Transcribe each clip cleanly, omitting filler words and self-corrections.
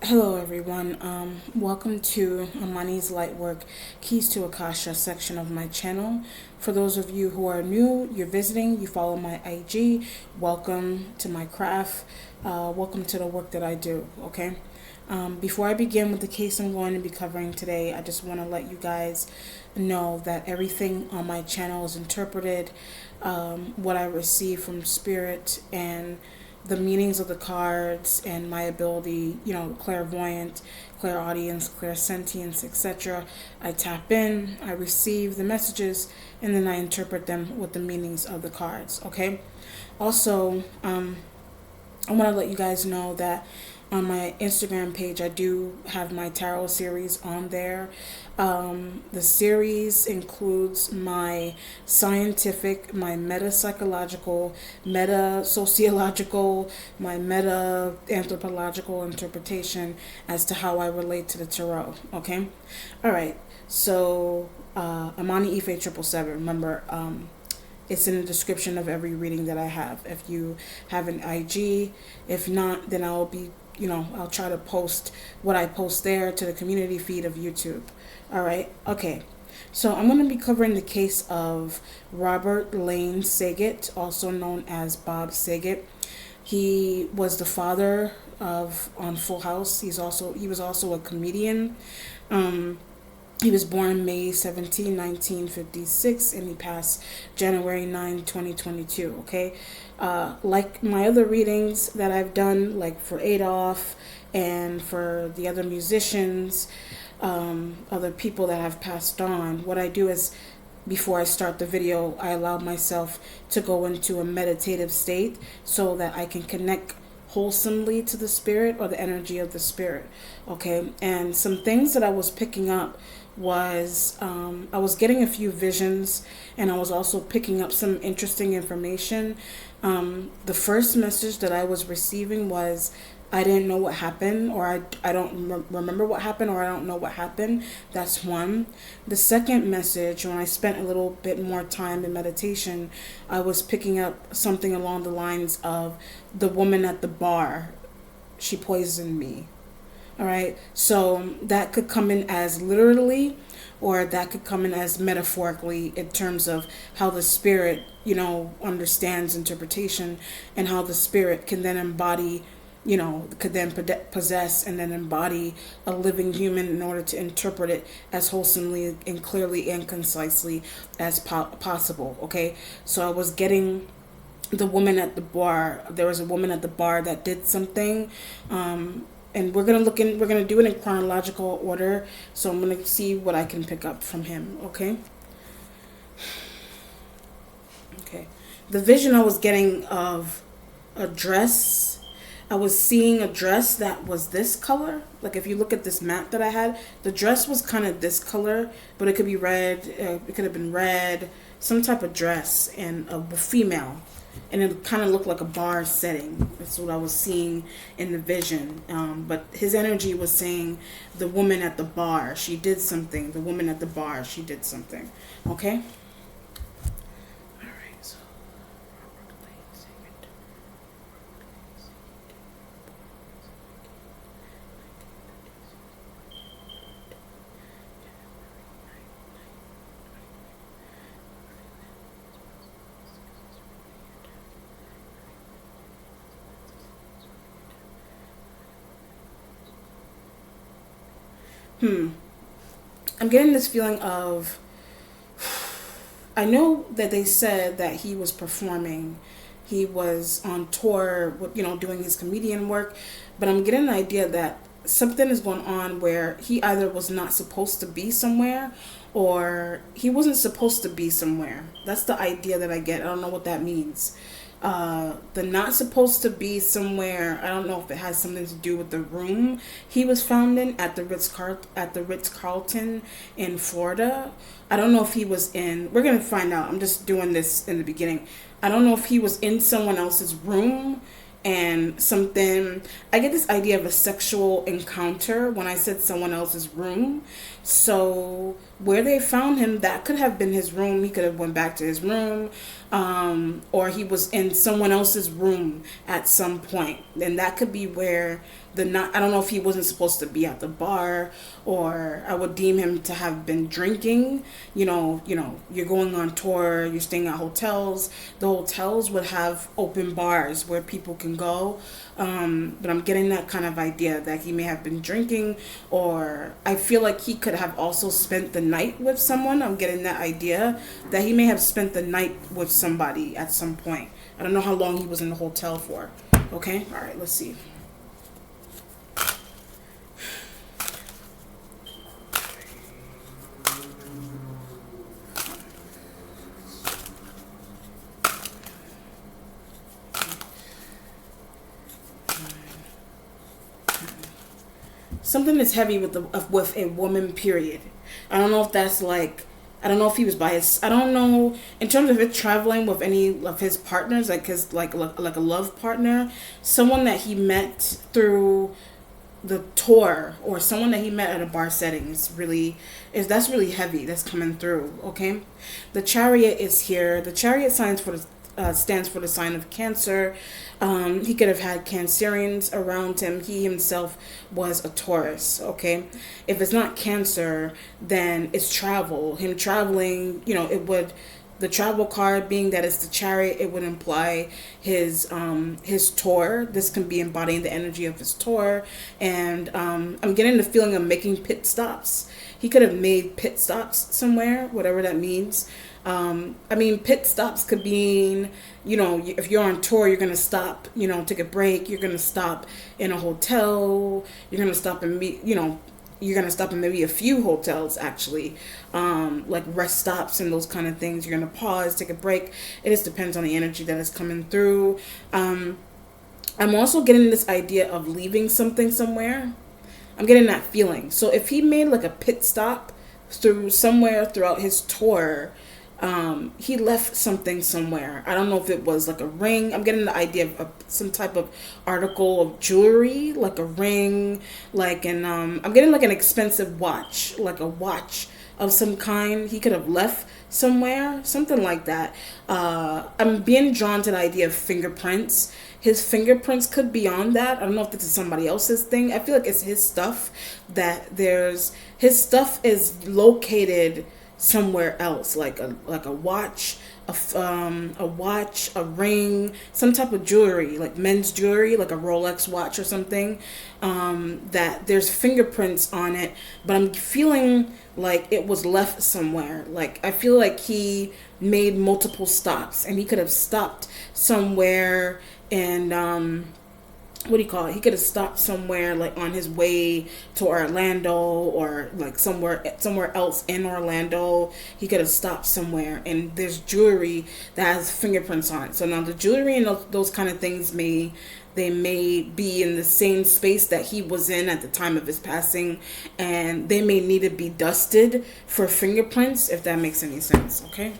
Hello, everyone. Welcome to Amani's Lightwork Keys to Akasha section of my channel. For those of you who are new, you're visiting, you follow my IG, welcome to my craft. Welcome to the work that I do, okay? Before I begin with the case I'm going to be covering today, I just want to let you guys know that everything on my channel is interpreted, what I receive from spirit and the meanings of the cards and my ability, clairvoyant, clairaudience, clairsentience, etc. I tap in, I receive the messages, and then I interpret them with the meanings of the cards, okay? Also, I want to let you guys know that on my Instagram page, I do have my tarot series on there. The series includes my scientific, my meta-psychological, meta-sociological, my meta-anthropological interpretation as to how I relate to the tarot, okay? All right, so Amani Ife 777, remember, it's in the description of every reading that I have. If you have an IG, if not, then I'll try to post what I post there to the community feed of YouTube. All right. Okay. So I'm going to be covering the case of Robert Lane Saget, also known as Bob Saget. He was the father of on Full House. He was also a comedian. He was born May 17, 1956, and he passed January 9, 2022, okay? Like my other readings that I've done, like for Adolf and for the other musicians, other people that have passed on, what I do is before I start the video, I allow myself to go into a meditative state so that I can connect wholesomely to the spirit or the energy of the spirit, okay? And some things that I was picking up was I was getting a few visions, and I was also picking up some interesting information. The first message that I was receiving was I didn't know what happened, or I don't remember what happened, or I don't know what happened. That's one. The second message, when I spent a little bit more time in meditation, I was picking up something along the lines of the woman at the bar. She poisoned me. All right. So that could come in as literally, or that could come in as metaphorically in terms of how the spirit, understands interpretation, and how the spirit can then embody, could then possess and then embody a living human in order to interpret it as wholesomely and clearly and concisely as possible. Okay. So I was getting the woman at the bar. There was a woman at the bar that did something. And we're gonna do it in chronological order. So I'm gonna see what I can pick up from him. Okay. Okay. The vision I was getting of a dress. I was seeing a dress that was this color. Like if you look at this map that I had, the dress was kind of this color, but it could be red. It could have been red, some type of dress, and a female. And it kind of looked like a bar setting. That's what I was seeing in the vision. But his energy was saying the woman at the bar, she did something. The woman at the bar, she did something. Okay? All right, so I'm getting this feeling of, I know that they said that he was performing, he was on tour, doing his comedian work, but I'm getting an idea that something is going on where he either was not supposed to be somewhere, or he wasn't supposed to be somewhere. That's the idea that I get. I don't know what that means. The not supposed to be somewhere, I don't know if it has something to do with the room he was found in at the Ritz Carlton in Florida. I don't know if he was in, we're going to find out. I'm just doing this in the beginning. I don't know if he was in someone else's room and something, I get this idea of a sexual encounter when I said someone else's room. So where they found him, that could have been his room. He could have went back to his room, or he was in someone else's room at some point. And that could be where the not. I don't know if he wasn't supposed to be at the bar, or I would deem him to have been drinking. You're going on tour, you're staying at hotels. The hotels would have open bars where people can go. But I'm getting that kind of idea that he may have been drinking, or I feel like he could have also spent the night with someone. I'm getting that idea that he may have spent the night with somebody at some point. I don't know how long he was in the hotel for. Okay, all right, let's see. Something is heavy with a woman. Period. I don't know if that's like. I don't know if he was by his. I don't know in terms of it traveling with any of his partners, like his like a love partner, someone that he met through the tour, or someone that he met at a bar setting that's really heavy. That's coming through. Okay, the Chariot is here. The Chariot stands for the sign of Cancer. He could have had Cancerians around him. He himself was a Taurus. Okay, if it's not Cancer, then it's travel. Him traveling, the travel card being that it's the Chariot, it would imply his tour. This can be embodying the energy of his tour, and I'm getting the feeling of making pit stops. He could have made pit stops somewhere, whatever that means. Pit stops could mean, if you're on tour, you're going to stop, take a break. You're going to stop in a hotel. You're going to stop and meet, you're going to stop in maybe a few hotels, actually, like rest stops and those kind of things. You're going to pause, take a break. It just depends on the energy that is coming through. I'm also getting this idea of leaving something somewhere. I'm getting that feeling. So if he made like a pit stop somewhere throughout his tour, he left something somewhere. I don't know if it was like a ring. I'm getting the idea of some type of article of jewelry, like a ring, I'm getting like an expensive watch, like a watch of some kind. He could have left somewhere, something like that. I'm being drawn to the idea of fingerprints. His fingerprints could be on that. I don't know if this is somebody else's thing. I feel like it's his stuff. His stuff is located somewhere else, like a watch, a watch, a ring, some type of jewelry, like men's jewelry, like a Rolex watch or something. That there's fingerprints on it, but I'm feeling like it was left somewhere. Like I feel like he made multiple stops, and he could have stopped somewhere and what do you call it? He could have stopped somewhere like on his way to Orlando, or like somewhere else in Orlando. He could have stopped somewhere, and there's jewelry that has fingerprints on it. So now the jewelry and those kind of things may be in the same space that he was in at the time of his passing, and they may need to be dusted for fingerprints, if that makes any sense. Okay,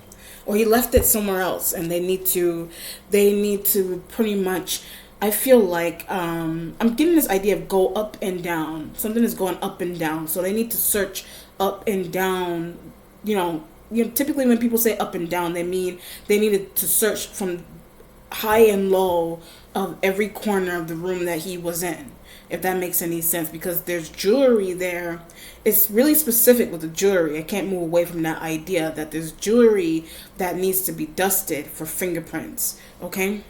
or he left it somewhere else, and they need to pretty much. I feel like I'm getting this idea of go up and down. Something is going up and down, so they need to search up and down. Typically when people say up and down, they mean they needed to search from high and low of every corner of the room that he was in, if that makes any sense, because there's jewelry there. It's really specific with the jewelry. I can't move away from that idea that there's jewelry that needs to be dusted for fingerprints. Okay.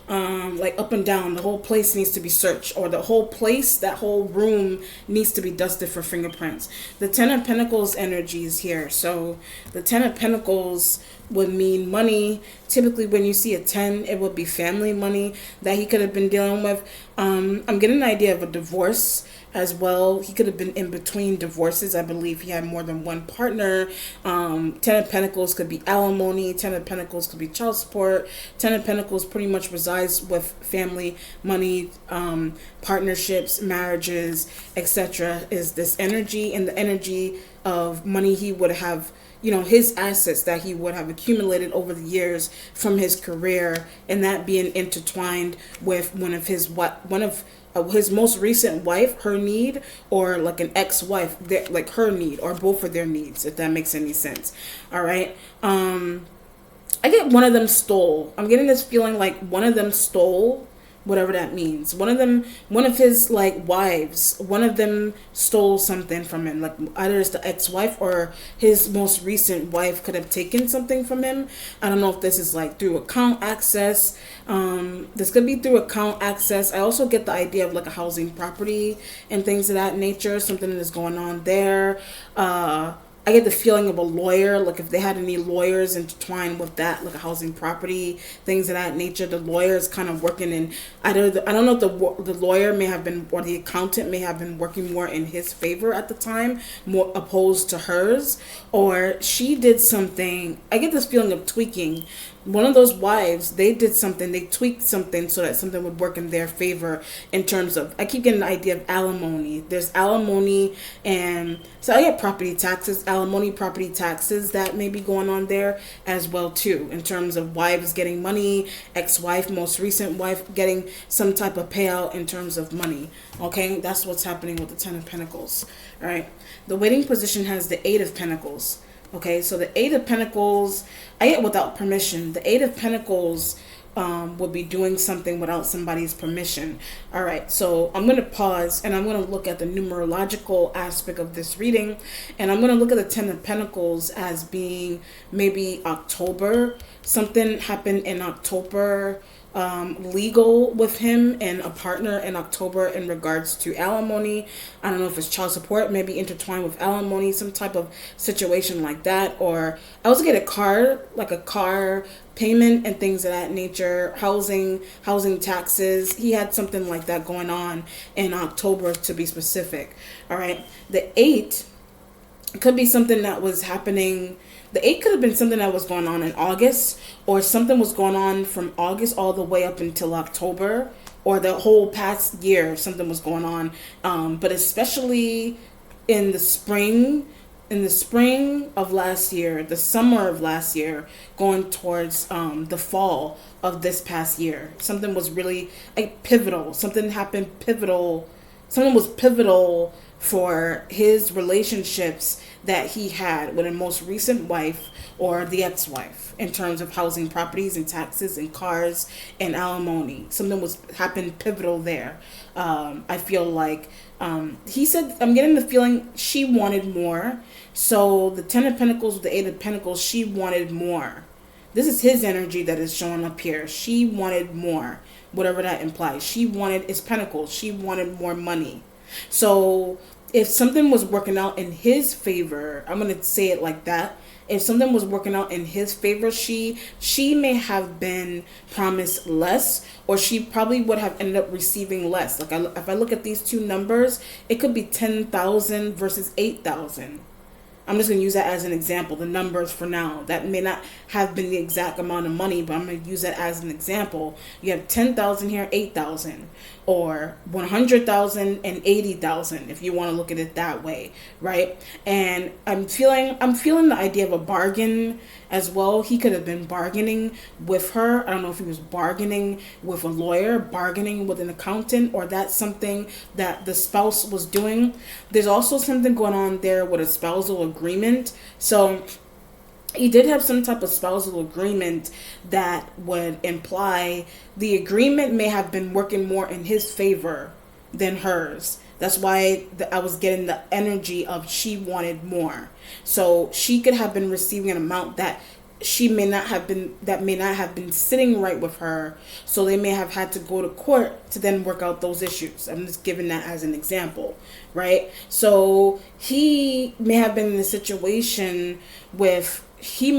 Like up and down, the whole place needs to be searched, or that whole room needs to be dusted for fingerprints. The Ten of Pentacles energy is here. So the Ten of Pentacles would mean money. Typically when you see a 10, it would be family money that he could have been dealing with. I'm getting an idea of a divorce as well. He could have been in between divorces. I believe he had more than one partner. 10 of Pentacles could be alimony. 10 of Pentacles could be child support. 10 of Pentacles pretty much resides with family, money, partnerships, marriages, etc. is this energy, and the energy of money he would have his assets that he would have accumulated over the years from his career, and that being intertwined with one of his most recent wife, her need, or like an ex-wife, like her need, or both of their needs, if that makes any sense. All right. I get one of them stole. I'm getting this feeling like one of them stole, whatever that means. One of his like wives, one of them stole something from him. Like either it's the ex-wife or his most recent wife could have taken something from him. I don't know if this is like through account access. This could be through account access. I also get the idea of like a housing property and things of that nature. Something that is going on there. I get the feeling of a lawyer, like if they had any lawyers intertwined with that, like a housing property, things of that nature. The lawyer is kind of working in I don't know if the lawyer may have been, or the accountant may have been working more in his favor at the time, more opposed to hers, or she did something. I get this feeling of tweaking. One of those wives, they did something, they tweaked something so that something would work in their favor in terms of, I keep getting the idea of alimony. There's alimony, and so I get property taxes, alimony, property taxes that may be going on there as well too, in terms of wives getting money, ex-wife, most recent wife getting some type of payout in terms of money. Okay, that's what's happening with the Ten of Pentacles. All right, the waiting position has the Eight of Pentacles. Okay, so the Eight of Pentacles, I get without permission. The Eight of Pentacles would be doing something without somebody's permission. All right, so I'm going to pause and I'm going to look at the numerological aspect of this reading. And I'm going to look at the Ten of Pentacles as being maybe October. Something happened in October, legal with him and a partner in October in regards to alimony. I don't know if it's child support, maybe intertwined with alimony, some type of situation like that. Or I also get a car payment and things of that nature, housing taxes. He had something like that going on in October, to be specific. All right, the 8 could be something that was happening. The 8 could have been something that was going on in August, or something was going on from August all the way up until October, or the whole past year, something was going on. But especially in the spring of last year, the summer of last year, going towards the fall of this past year, something was really pivotal. Something happened pivotal. Something was pivotal for his relationships that he had with a most recent wife or the ex-wife in terms of housing, properties, and taxes, and cars, and alimony. Something happened pivotal there. I feel like he said, I'm getting the feeling she wanted more. So the Ten of Pentacles with the Eight of Pentacles, she wanted more. This is his energy that is showing up here. She wanted more, whatever that implies. She wanted, it's Pentacles. She wanted more money. So if something was working out in his favor, I'm going to say it like that. If something was working out in his favor, she may have been promised less, or she probably would have ended up receiving less. Like if I look at these two numbers, it could be 10,000 versus 8,000. I'm just going to use that as an example, the numbers for now. That may not have been the exact amount of money, but I'm going to use that as an example. You have 10,000 here, 8,000, or 100,000 and 80,000, if you want to look at it that way, right? And I'm feeling the idea of a bargain as well. He could have been bargaining with her. I don't know if he was bargaining with a lawyer, bargaining with an accountant, or that's something that the spouse was doing. There's also something going on there with a spousal agreement. So he did have some type of spousal agreement that would imply the agreement may have been working more in his favor than hers. That's why I was getting the energy of she wanted more. So she could have been receiving an amount that may not have been sitting right with her. So they may have had to go to court to then work out those issues. I'm just giving that as an example, right? So he may have been in a situation where he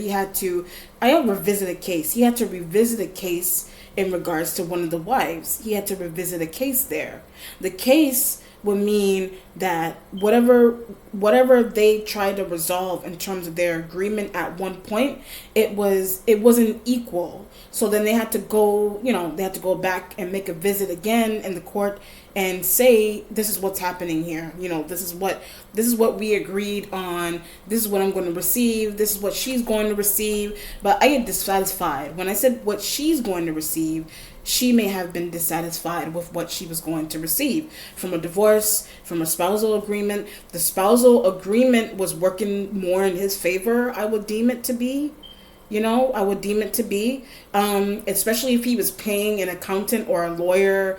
had to, revisit a case. He had to revisit a case in regards to one of the wives. He had to revisit a case there. The case would mean that whatever they tried to resolve in terms of their agreement at one point, it wasn't equal. So then they had to go, they had to go back and make a visit again in the court and say, this is what's happening here. This is what we agreed on. This is what I'm going to receive. This is what she's going to receive. But I get dissatisfied when I said what she's going to receive. She may have been dissatisfied with what she was going to receive from a divorce, from a spousal agreement. The spousal agreement was working more in his favor, I would deem it to be. I would deem it to be, especially if he was paying an accountant or a lawyer,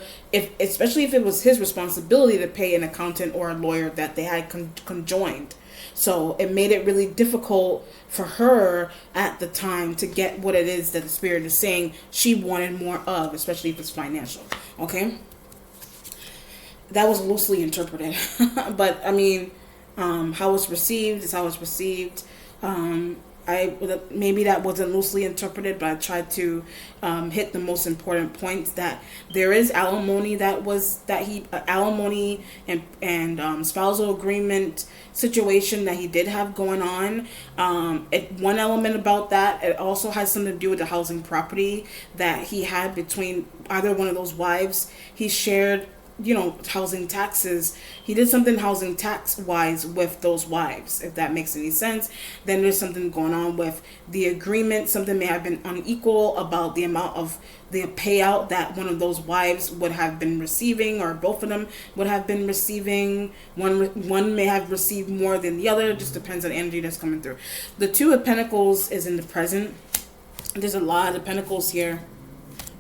especially if it was his responsibility to pay an accountant or a lawyer that they had conjoined. So it made it really difficult for her at the time to get what it is that the spirit is saying she wanted more of, especially if it's financial. Okay? That was loosely interpreted. But, I mean, how it's received is how it's received. Maybe that wasn't loosely interpreted, but I tried to hit the most important points, that there is alimony alimony and spousal agreement situation that he did have going on. One element about that, it also has something to do with the housing property that he had between either one of those wives. He shared housing taxes. He did something housing tax wise with those wives, if that makes any sense. Then there's something going on with the agreement. Something may have been unequal about the amount of the payout that one of those wives would have been receiving, or both of them would have been receiving. One may have received more than the other. It just depends on the energy that's coming through. The Two of Pentacles is in the present. There's a lot of Pentacles here.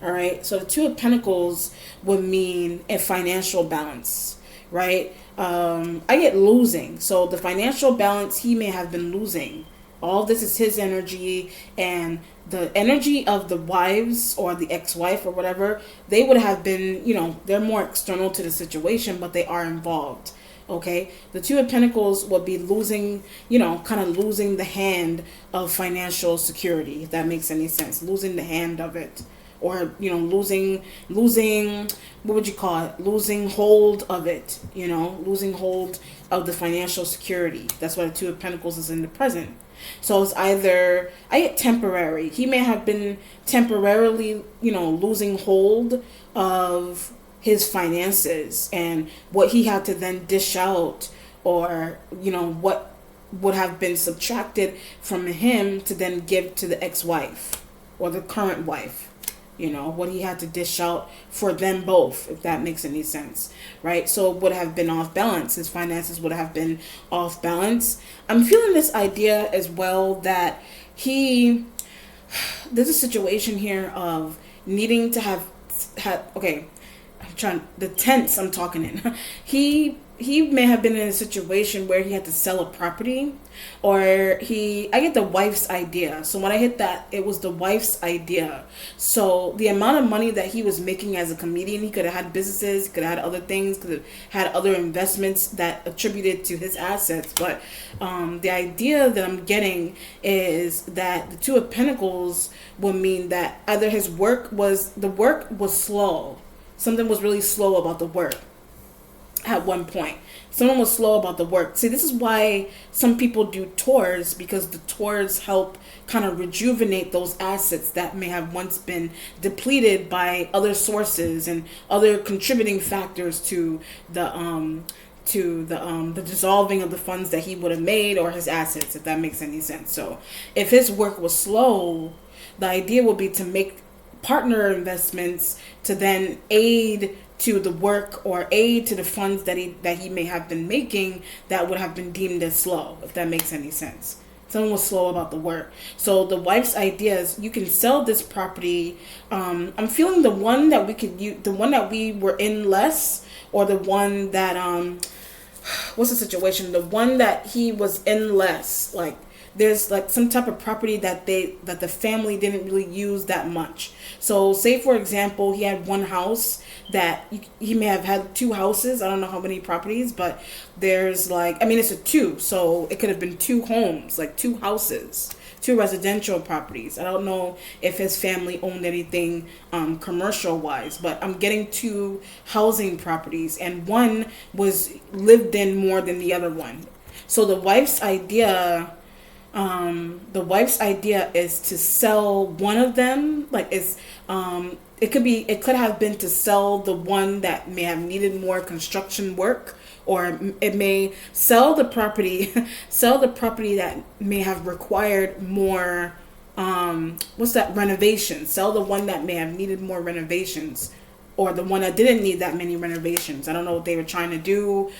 All right, so the Two of Pentacles would mean a financial balance, right? I get losing. So the financial balance, he may have been losing. All this is his energy, and the energy of the wives or the ex-wife or whatever, they would have been, they're more external to the situation, but they are involved. Okay, the Two of Pentacles would be losing, kind of losing the hand of financial security, if that makes any sense. Losing the hand of it. Or losing what would you call it, losing hold of it, losing hold of the financial security. That's why the Two of Pentacles is in the present. So it's either, I get temporary, he may have been temporarily losing hold of his finances and what he had to then dish out, or what would have been subtracted from him to then give to the ex-wife or the current wife. What he had to dish out for them both, if that makes any sense, right? So it would have been off balance. His finances would have been off balance. I'm feeling this idea as well that there's a situation here of needing to have okay, the tense I'm talking in. He may have been in a situation where he had to sell a property, or I get the wife's idea. So when I hit that, it was the wife's idea. So the amount of money that he was making as a comedian, he could have had businesses, he could have had other things, could have had other investments that attributed to his assets. But the idea that I'm getting is that the Two of Pentacles will mean that either the work was slow. Something was really slow about the work. At one point, someone was slow about the work. See, this is why some people do tours, because the tours help kind of rejuvenate those assets that may have once been depleted by other sources and other contributing factors to the dissolving of the funds that he would have made, or his assets, if that makes any sense. So if his work was slow, the idea would be to make partner investments to then aid to the work, or aid to the funds that he may have been making that would have been deemed as slow, if that makes any sense. Someone was slow about the work. So the wife's idea is, you can sell this property. I'm feeling the one that we could use, the one that we were in less, or the one that what's the situation? The one that he was in less, like there's like some type of property that the family didn't really use that much. So say for example, he had one house that he may have had two houses. I don't know how many properties, but there's it's a two. So it could have been two homes, like two houses. two residential properties. I don't know if his family owned anything commercial wise, but I'm getting two housing properties, and one was lived in more than the other one. So the wife's idea is to sell one of them. Like it could have been to sell the one that may have needed more construction work, or it may sell the property sell the property that may have required more renovation. Sell the one that may have needed more renovations, or the one that didn't need that many renovations. I don't know what they were trying to do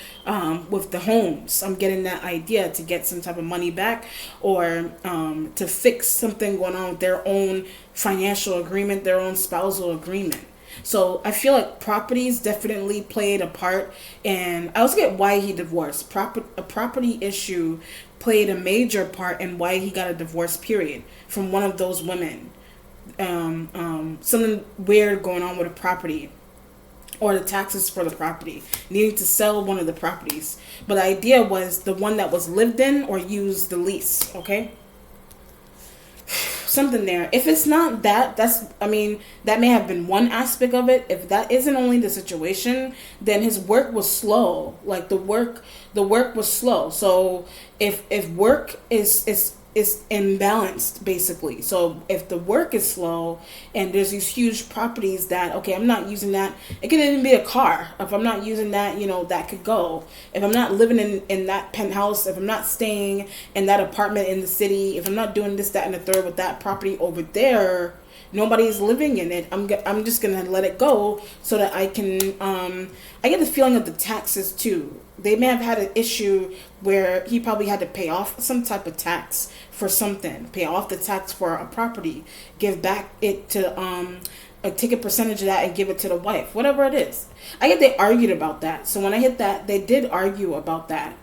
with the homes. I'm getting that idea to get some type of money back, or to fix something going on with their own financial agreement, their own spousal agreement. So I feel like properties definitely played a part, and I also get why he divorced. A property issue played a major part in why he got a divorce, period, from one of those women. Something weird going on with a property, or the taxes for the property, needing to sell one of the properties. But the idea was the one that was lived in or used the lease. Okay, something there. If it's not that, that may have been one aspect of it. If that isn't only the situation, then his work was slow. Like the work was slow. So if work is imbalanced, basically. So if the work is slow and there's these huge properties that, okay, I'm not using that. It could even be a car. If I'm not using that, that could go. If I'm not living in that penthouse, if I'm not staying in that apartment in the city, if I'm not doing this, that, and the third with that property over there, nobody's living in it. I'm just gonna let it go so that I can. I get the feeling of the taxes too. They may have had an issue where he probably had to pay off some type of tax for something. Pay off the tax for a property. Give back it to take a percentage of that and give it to the wife. Whatever it is. I get they argued about that. So when I hit that, they did argue about that.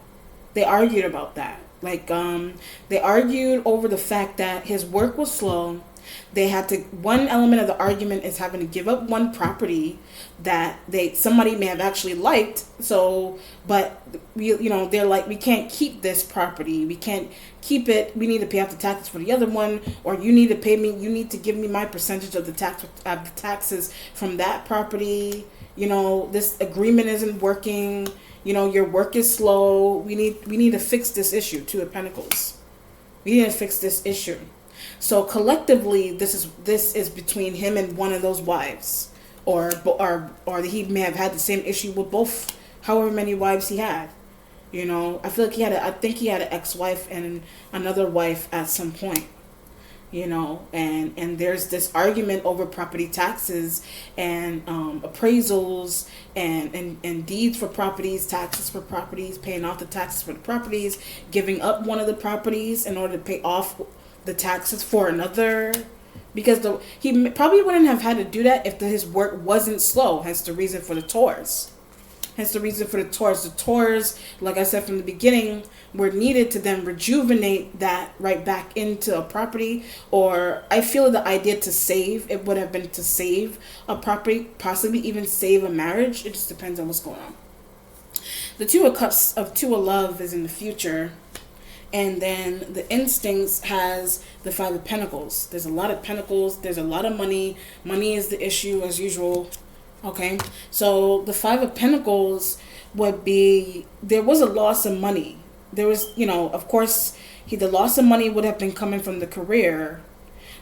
They argued about that. Like they argued over the fact that his work was slow. They had to. One element of the argument is having to give up one property that somebody may have actually liked. So, but they're like, we can't keep this property. We can't keep it. We need to pay off the taxes for the other one, or you need to pay me. You need to give me my percentage of the taxes from that property. This agreement isn't working. Your work is slow. We need to fix this issue. Two of Pentacles. We need to fix this issue. So collectively, this is between him and one of those wives, or he may have had the same issue with both, however many wives he had. I feel like I think he had an ex-wife and another wife at some point. And there's this argument over property taxes and appraisals and deeds for properties, taxes for properties, paying off the taxes for the properties, giving up one of the properties in order to pay off the taxes for another, because he probably wouldn't have had to do that if his work wasn't slow. Hence the reason for the Taurus. The Taurus, like I said from the beginning, were needed to then rejuvenate that right back into a property. Or I feel the idea to save, it would have been to save a property, possibly even save a marriage. It just depends on what's going on. The Two of Cups, Two of Love is in the future. And then the Instincts has the Five of Pentacles. There's a lot of pentacles. There's a lot of money. Money is the issue as usual. Okay. So the Five of Pentacles would be, there was a loss of money. There was, of course, the loss of money would have been coming from the career.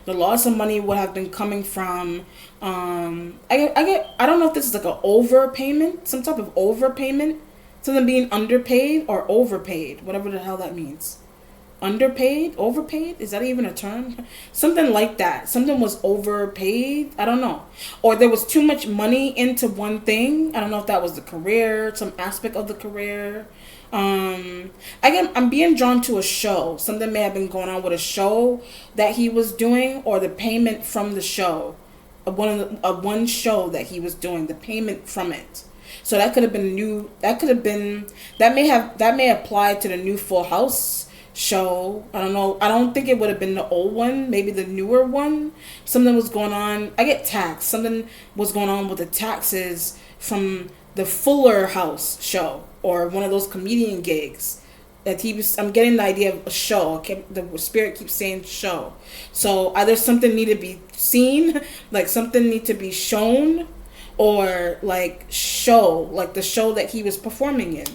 The loss of money would have been coming from, I don't know if this is like an overpayment, some type of overpayment. Something being underpaid or overpaid, whatever the hell that means. Underpaid, overpaid, is that even a term? Something like that. Something was overpaid. I don't know. Or there was too much money into one thing. I don't know if that was the career, some aspect of the career. I'm being drawn to a show. Something may have been going on with a show that he was doing, or the payment from the show. One show that he was doing, the payment from it. So that could have been that may apply to the new Full House show. I don't know. I don't think it would have been the old one, maybe the newer one. Something was going on. I get taxed. Something was going on with the taxes from the Fuller House show, or one of those comedian gigs. That he was, I'm getting the idea of a show. Okay, the spirit keeps saying show. So either something need to be seen, like something need to be shown, or like show, like the show that he was performing in.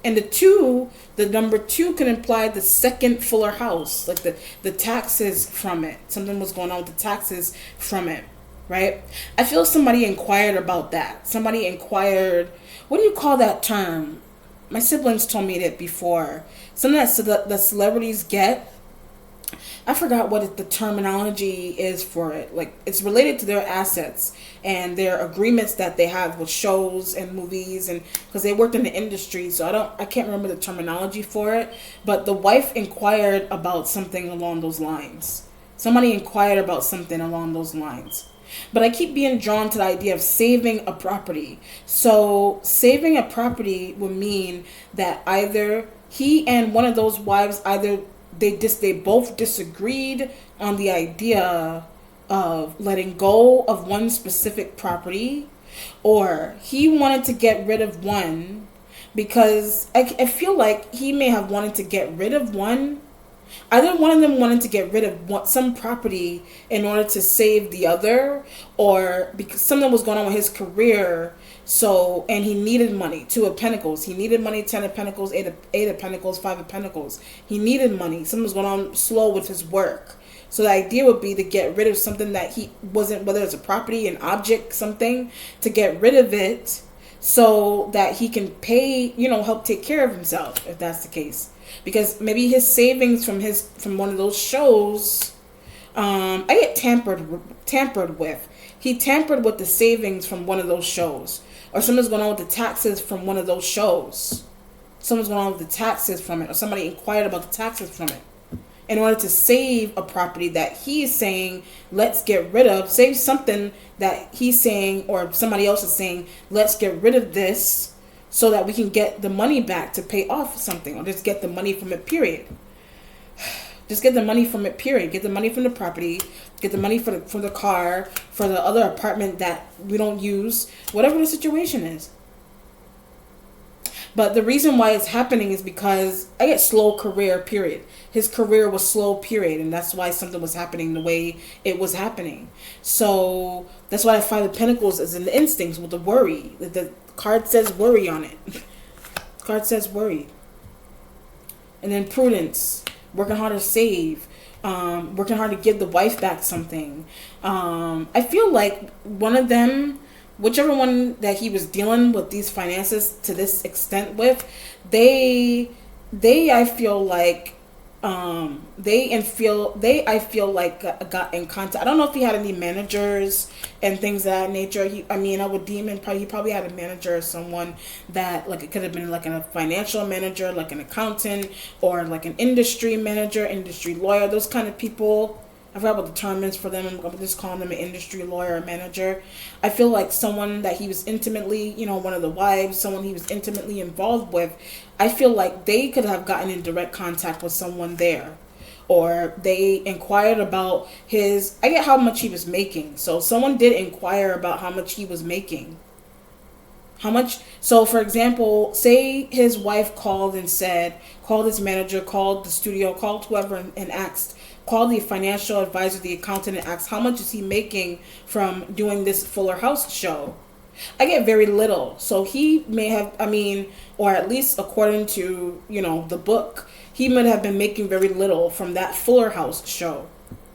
And the number two can imply the second fuller house, like the taxes from it. Something was going on with the taxes from it, right? I feel somebody inquired about that. Somebody inquired, what do you call that term? My siblings told me that before. Something that the celebrities get. I forgot what the terminology is for it. Like, it's related to their assets and their agreements that they have with shows and movies, and because they worked in the industry, so I can't remember the terminology for it. But the wife inquired about something along those lines. Somebody inquired about something along those lines. But I keep being drawn to the idea of saving a property. So saving a property would mean that either he and one of those wives, either they both disagreed on the idea of letting go of one specific property, or he wanted to get rid of one because I feel like he may have wanted to get rid of one. Either one of them wanted to get rid of some property in order to save the other, or because something was going on with his career. So, and he needed money. Two of Pentacles. He needed money. 10 of Pentacles. Eight of Pentacles. 5 of Pentacles. He needed money. Something was going on slow with his work. So the idea would be to get rid of something that he wasn't, whether it's a property, an object, something, to get rid of it so that he can pay, help take care of himself, if that's the case. Because maybe his savings from one of those shows, I get tampered with. He tampered with the savings from one of those shows. Or something's going on with the taxes from one of those shows. Something's going on with the taxes from it. Or somebody inquired about the taxes from it. In order to save a property that he is saying, let's get rid of. Save something that he's saying, or somebody else is saying, let's get rid of this, so that we can get the money back to pay off something, or just get the money from it, period. Just get the money from it, period. Get the money from the property, get the money for the car, for the other apartment that we don't use, whatever the situation is. But the reason why it's happening is because I get slow career, period. His career was slow, period. And that's why something was happening the way it was happening. So that's why the 5 of Pentacles is in the instincts with the worry. The card says worry on it. The card says worry. And then prudence. Working hard to save. Working hard to give the wife back something. I feel like one of them, whichever one that he was dealing with these finances to this extent with, I feel like I feel like got in contact. I don't know if he had any managers and things of that nature. I would deem him he probably had a manager or someone that, like, it could have been like a financial manager, like an accountant, or like an industry manager, industry lawyer, those kind of people. I forgot what the term is for them. I'm just calling them an industry lawyer or manager. I feel like someone that he was intimately, one of the wives, someone he was intimately involved with, I feel like they could have gotten in direct contact with someone there. Or they inquired about I get how much he was making. So someone did inquire about how much he was making. How much? So, for example, say his wife called his manager, called the studio, called whoever and asked, called the financial advisor, the accountant, and asked how much is he making from doing this Fuller House show. I get very little. So he may have, or at least according to, the book, he might have been making very little from that Fuller House show.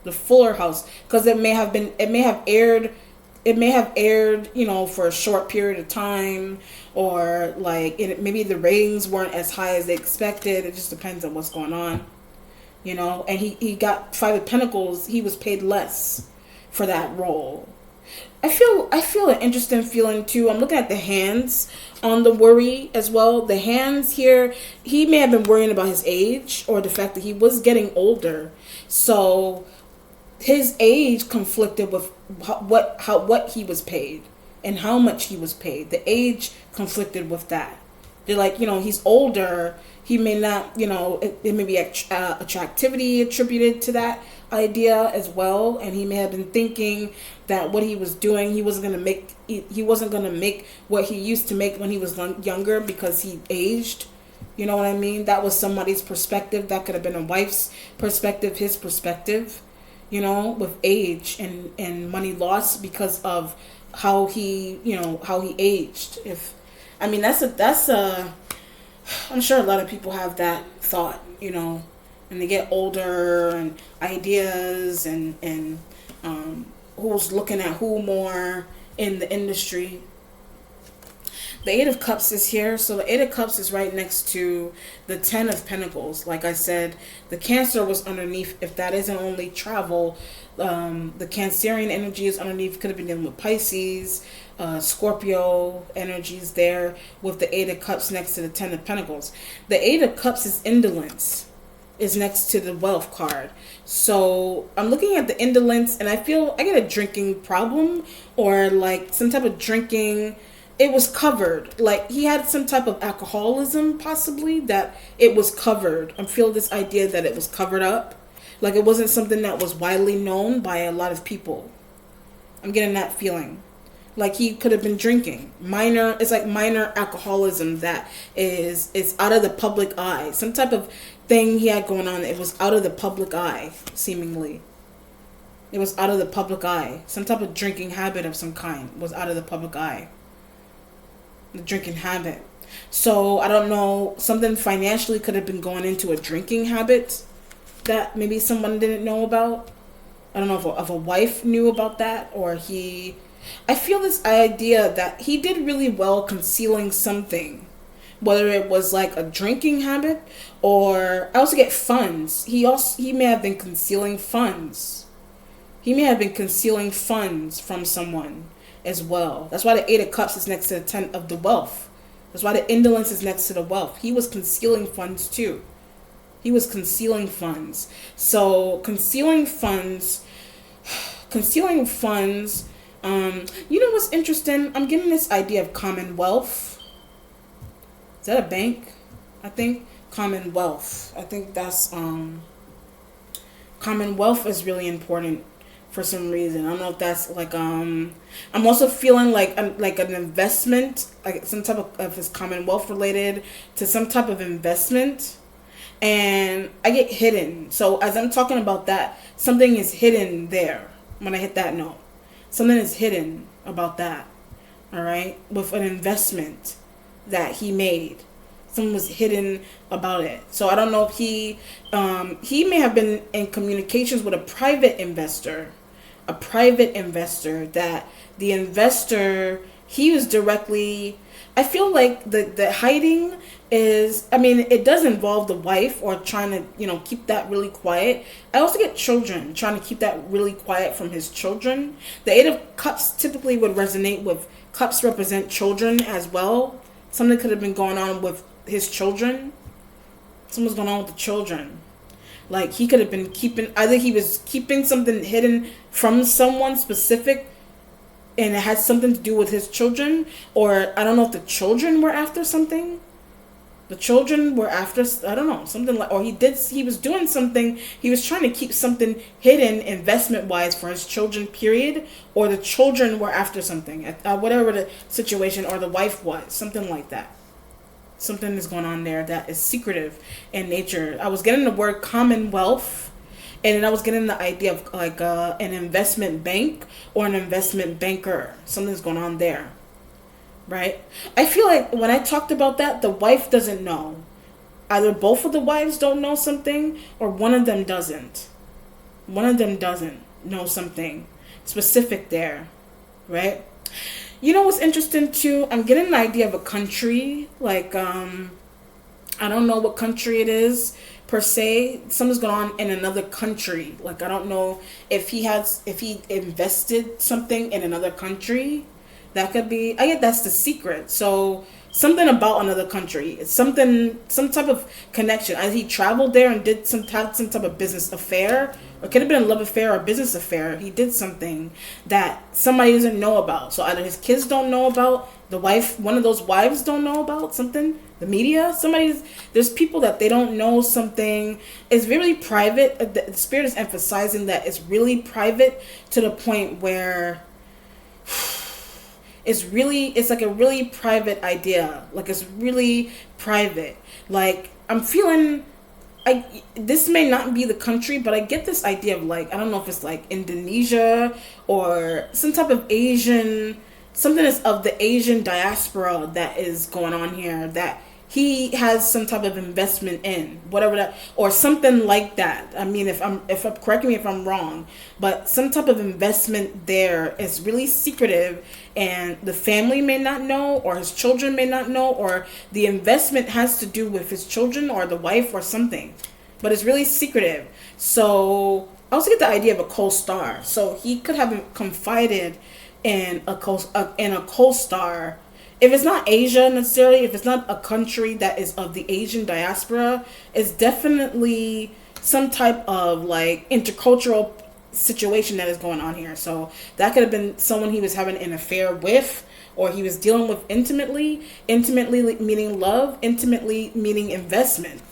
The Fuller House. Because it may have aired, for a short period of time, or maybe the ratings weren't as high as they expected. It just depends on what's going on, and he got 5 of Pentacles. He was paid less for that role. I feel an interesting feeling too. I'm looking at the hands on the worry as well. The hands here, he may have been worrying about his age, or the fact that he was getting older. So his age conflicted with what he was paid and how much he was paid. The age conflicted with that. They're like, he's older. He may not, it may be attractivity attributed to that idea as well. And he may have been thinking that what he was doing, he wasn't going to make what he used to make when he was younger, because he aged. You know what I mean? That was somebody's perspective. That could have been a wife's perspective, his perspective, with age and money loss because of how he aged. I'm sure a lot of people have that thought, and they get older and ideas and who's looking at who more in the industry. The Eight of Cups is here. So the Eight of Cups is right next to the Ten of Pentacles. Like I said, the Cancer was underneath. If that isn't only travel, the Cancerian energy is underneath. Could have been dealing with Pisces, Scorpio energies there with the Eight of Cups next to the Ten of Pentacles. The Eight of Cups is indolence. Is next to the Wealth card. So I'm looking at the indolence and I feel I get a drinking problem or like some type of drinking. It was covered. Like he had some type of alcoholism possibly that it was covered. I feel this idea that it was covered up. Like it wasn't something that was widely known by a lot of people. I'm getting that feeling. Like he could have been drinking. It's like minor alcoholism that is out of the public eye. Some type of thing he had going on. It was out of the public eye, seemingly. It was out of the public eye. Some type of drinking habit of some kind was out of the public eye. The drinking habit. So I don't know, something financially could have been going into a drinking habit that maybe someone didn't know about. I don't know if a wife knew about that or I feel this idea that he did really well concealing something, whether it was like a drinking habit or I also get funds. He may have been concealing funds. He may have been concealing funds from someone as well. That's why the Eight of Cups is next to the Ten of the Wealth. That's why the indolence is next to the Wealth. He was concealing funds too. He was concealing funds. So concealing funds. You know what's interesting? I'm getting this idea of Commonwealth. Is that a bank? I think Commonwealth. I think that's Commonwealth is really important for some reason. I don't know if that's like I'm also feeling like an investment, like some type of is Commonwealth related to some type of investment, and I get hidden. So as I'm talking about that, something is hidden there when I hit that note. Something is hidden about that. All right, with an investment that he made. Something was hidden about it. So I don't know if he may have been in communications with a private investor that the investor, he was directly, I feel like the hiding is, it does involve the wife or trying to, keep that really quiet. I also get children, trying to keep that really quiet from his children. The Eight of Cups typically would resonate with, cups represent children as well. Something could have been going on with his children. Something's going on with the children. Like he could have been either he was keeping something hidden from someone specific and it had something to do with his children, or I don't know if the children were after something. The children were after, I don't know, something like, or he was doing something, he was trying to keep something hidden investment wise for his children, period, or the children were after something, whatever the situation, or the wife was, something like that. Something is going on there that is secretive in nature. I was getting the word Commonwealth, and then I was getting the idea of like an investment bank or an investment banker. Something's going on there, right? I feel like when I talked about that, the wife doesn't know. Either both of the wives don't know something, or one of them doesn't. One of them doesn't know something specific there, right? You know what's interesting too? I'm getting an idea of a country. Like, I don't know what country it is per se. Something's going on in another country. Like, I don't know if he invested something in another country. That could be, I get that's the secret. So something about another country. It's some type of connection. Either he traveled there and did some type of business affair, or it could have been a love affair or a business affair. He did something that somebody doesn't know about. So either his kids don't know about, the wife, one of those wives don't know about something, the media, there's people that they don't know something. It's really private. The spirit is emphasizing that it's really private to the point where it's like a really private idea. Like it's really private. Like I'm feeling this may not be the country, but I get this idea of like, I don't know if it's like Indonesia or some type of Asian, something is of the Asian diaspora that is going on here, that he has some type of investment in, whatever that, or something like that. I mean, if I'm correct me if I'm wrong, but some type of investment there is really secretive, and the family may not know, or his children may not know, or the investment has to do with his children or the wife or something, but it's really secretive. So I also get the idea of a co-star. So he could have confided in a co-star. If it's not Asia necessarily, if it's not a country that is of the Asian diaspora, it's definitely some type of like intercultural situation that is going on here. So that could have been someone he was having an affair with, or he was dealing with intimately. Intimately meaning love, intimately meaning investment.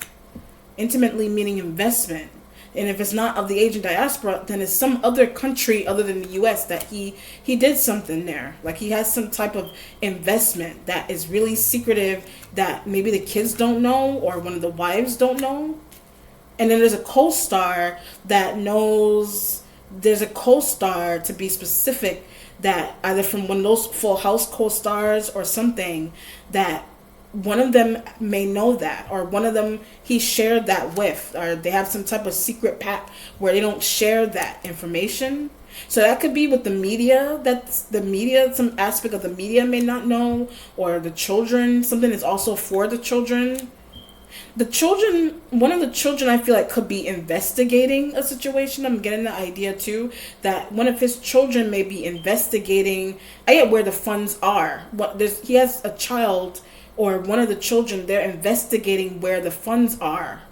Intimately meaning investment. And if it's not of the Asian diaspora, then it's some other country other than the U.S. that he did something there. Like he has some type of investment that is really secretive, that maybe the kids don't know or one of the wives don't know. And then there's a co-star that knows. There's a co-star, to be specific, that either from one of those Full House co-stars or something, that one of them may know that, or one of them he shared that with, or they have some type of secret pact where they don't share that information. So that could be with the media, that's the media, some aspect of the media may not know, or the children, something is also for the children. The children, one of the children I feel like could be investigating a situation. I'm getting the idea too that one of his children may be investigating, I get where the funds are. He has a child, or one of the children, they're investigating where the funds are.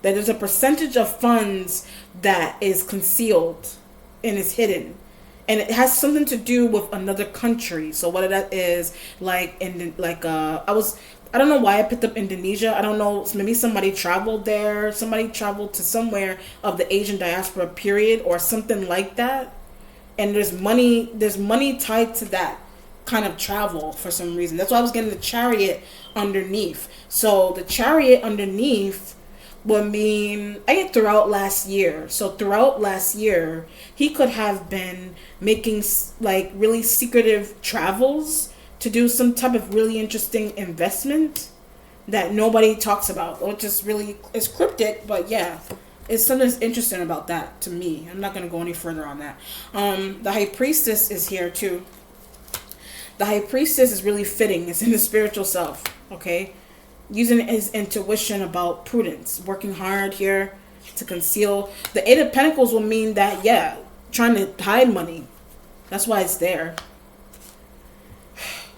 That there's a percentage of funds that is concealed and is hidden. And it has something to do with another country. So what that is, like I don't know why I picked up Indonesia. I don't know, maybe somebody traveled there. Somebody traveled to somewhere of the Asian diaspora period or something like that. And there's money tied to that kind of travel for some reason. That's why I was getting the chariot underneath. So the chariot underneath would mean, I get throughout last year. So throughout last year, he could have been making like really secretive travels to do some type of really interesting investment that nobody talks about, which is really, it's cryptic, but yeah, it's something that's interesting about that to me. I'm not going to go any further on that. The High Priestess is here too. The High Priestess is really fitting. It's in the spiritual self, okay? Using his intuition about prudence, working hard here to conceal. The Eight of Pentacles will mean that, yeah, trying to hide money. That's why it's there.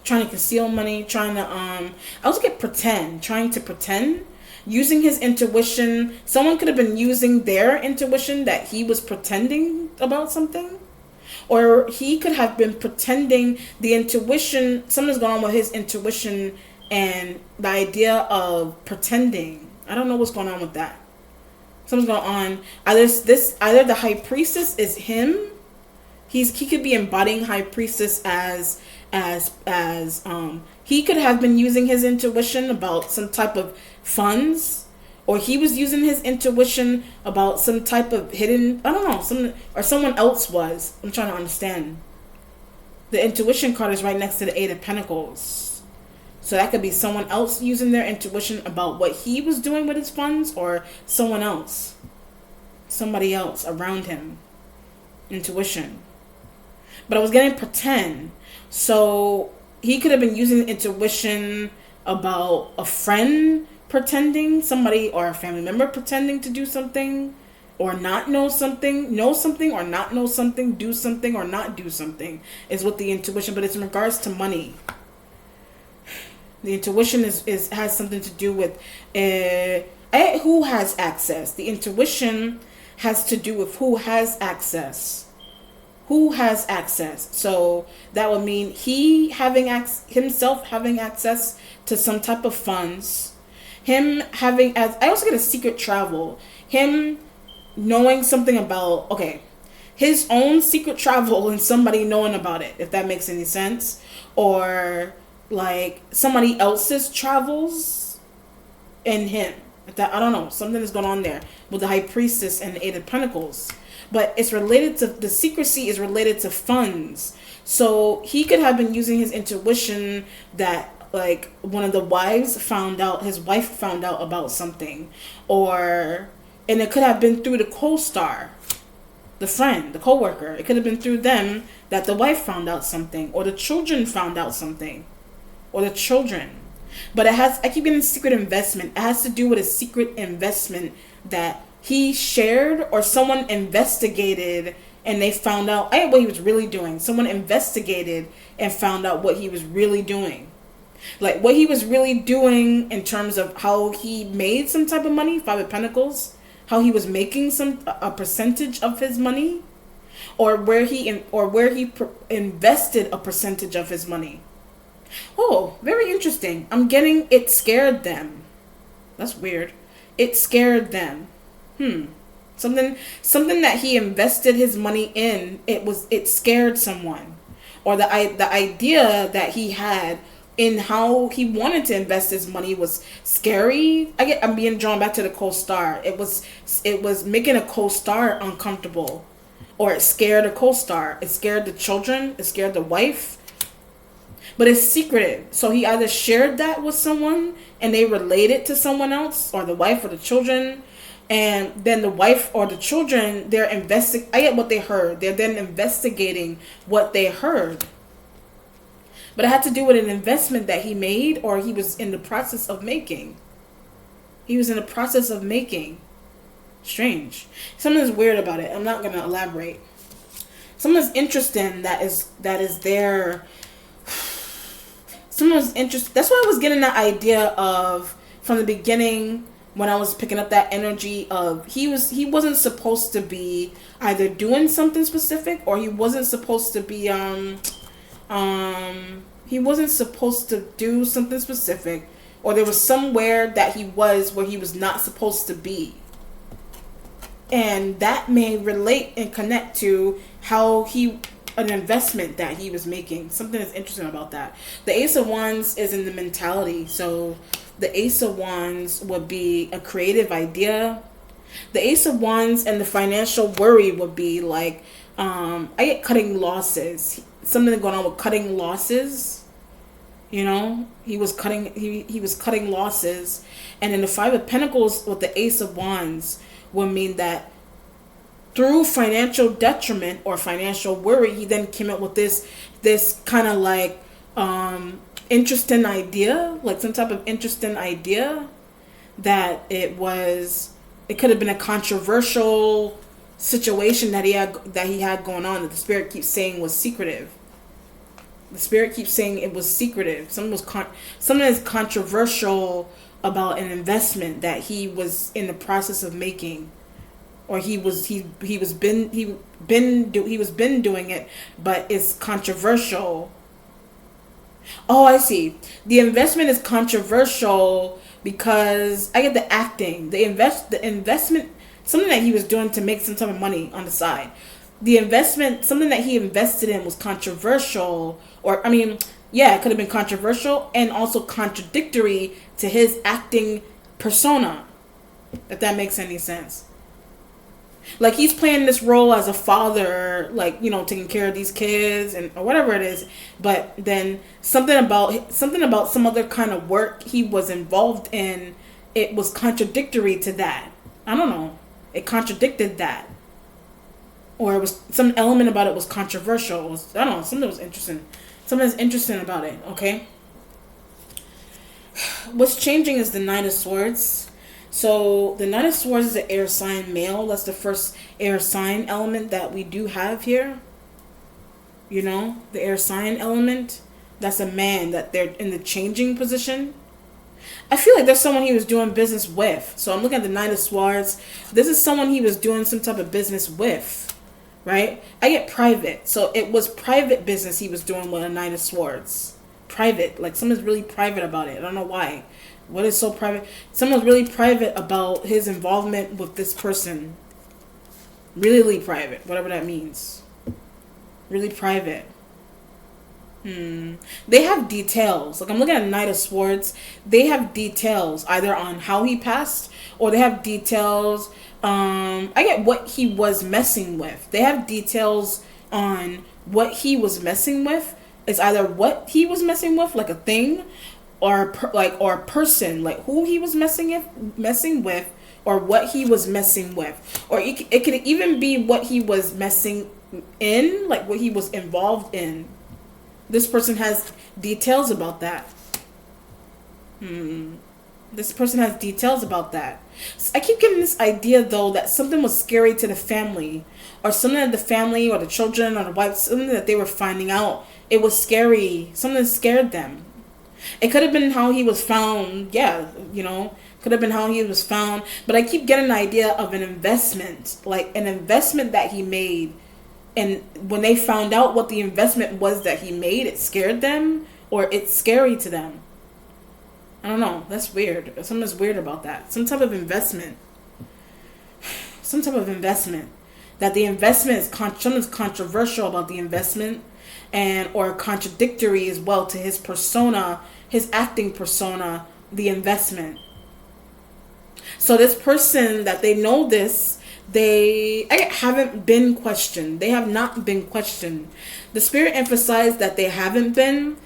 Trying to conceal money, trying to, I also get trying to pretend. Using his intuition. Someone could have been using their intuition that he was pretending about something. Or he could have been pretending the intuition, something's going on with his intuition and the idea of pretending. I don't know what's going on with that. Something's going on. Either the High Priestess is him. He could be embodying High Priestess as he could have been using his intuition about some type of funds. Or he was using his intuition about some type of hidden, I don't know, someone else was. I'm trying to understand. The intuition card is right next to the Eight of Pentacles. So that could be someone else using their intuition about what he was doing with his funds, or someone else. Somebody else around him. Intuition. But I was getting pretend. So he could have been using intuition about a friend pretending, somebody or a family member pretending to do something or not know something or not know something, do something or not do something is what the intuition, but it's in regards to money. The intuition has something to do with who has access. The intuition has to do with who has access. Who has access. So that would mean he himself having access to some type of funds. Him having, I also get a secret travel. Him knowing something about, his own secret travel and somebody knowing about it, if that makes any sense. or like somebody else's travels in him. That, I don't know, something is going on there with the High Priestess and the Eight of Pentacles. But it's related to, the secrecy is related to funds. So he could have been using his intuition that like one of the wives found out, his wife found out about something, or, and it could have been through the co-star, the friend, the co-worker. It could have been through them that the wife found out something, or the children found out something, or the children. But it has, I keep getting secret investment. It has to do with a secret investment that he shared, or someone investigated and they found out what he was really doing. Someone investigated and found out what he was really doing. Like what he was really doing in terms of how he made some type of money, Five of Pentacles, how he was making a percentage of his money, or where he invested a percentage of his money. Oh, very interesting. I'm getting, it scared them. That's weird. It scared them. Something that he invested his money in, it scared someone. Or the idea that he had in how he wanted to invest his money was scary. I'm being drawn back to the co-star. It was making a co-star uncomfortable. Or it scared a co-star. It scared the children. It scared the wife. But it's secretive. So he either shared that with someone and they related to someone else, or the wife or the children. And then the wife or the children, I get what they heard. They're then investigating what they heard. But it had to do with an investment that he made, or he was in the process of making. He was in the process of making. Strange. Something's weird about it. I'm not going to elaborate. Something's interesting that is there. Someone's interesting. That's why I was getting that idea of, from the beginning, when I was picking up that energy of, he wasn't supposed to be either doing something specific, or he wasn't supposed to be he wasn't supposed to do something specific, or there was somewhere that he was where he was not supposed to be. And that may relate and connect to how an investment that he was making. Something is interesting about that. The Ace of Wands is in the mentality. So the Ace of Wands would be a creative idea. The Ace of Wands and the financial worry would be like, I get cutting losses. Something going on with cutting losses. You know, he was cutting losses. And in the Five of Pentacles with the Ace of Wands would mean that through financial detriment or financial worry, he then came up with this kind of like interesting idea, like some type of interesting idea that it could have been a controversial situation that he had going on, that the spirit keeps saying was secretive. The spirit keeps saying it was secretive. Something is controversial about an investment that he was in the process of making, or he was been doing it, but it's controversial. Oh, I see. The investment is controversial because I get the acting, the investment, something that he was doing to make some type of money on the side. The investment, something that he invested in, was controversial, or it could have been controversial and also contradictory to his acting persona, if that makes any sense. Like he's playing this role as a father, like, taking care of these kids or whatever it is, but then something about some other kind of work he was involved in, it was contradictory to that. I don't know. It contradicted that. Or it was, some element about it was controversial. I don't know, something was interesting. Something's interesting about it, okay? What's changing is the Knight of Swords. So the Knight of Swords is an air sign male. That's the first air sign element that we do have here. The air sign element. That's a man, that they're in the changing position. I feel like there's someone he was doing business with. So I'm looking at the Knight of Swords. This is someone he was doing some type of business with. Right? I get private. So it was private business he was doing with a Knight of Swords. Private. Like someone's really private about it. I don't know why. What is so private? Someone's really private about his involvement with this person. Really private. Whatever that means. Really private. They have details. Like I'm looking at Knight of Swords. They have details either on how he passed, or they have details. I get what he was messing with. They have details on what he was messing with. It's either what he was messing with, like a thing, or or a person, like who he was messing with, or what he was messing with, or it could even be what he was messing in, like what he was involved in. This person has details about that. This person has details about that. So I keep getting this idea though that something was scary to the family, or something that the family or the children or the wife, something that they were finding out. It was scary. Something scared them. It could have been how he was found. Yeah, could have been how he was found. But I keep getting an idea of an investment, like an investment that he made. And when they found out what the investment was that he made, it scared them, or it's scary to them. I don't know. That's weird. Something's weird about that. Some type of investment. Some type of investment. That the investment is something's controversial about the investment, and or contradictory as well to his persona, his acting persona, the investment. So this person that they know this, they haven't been questioned. They have not been questioned. The spirit emphasized that they haven't been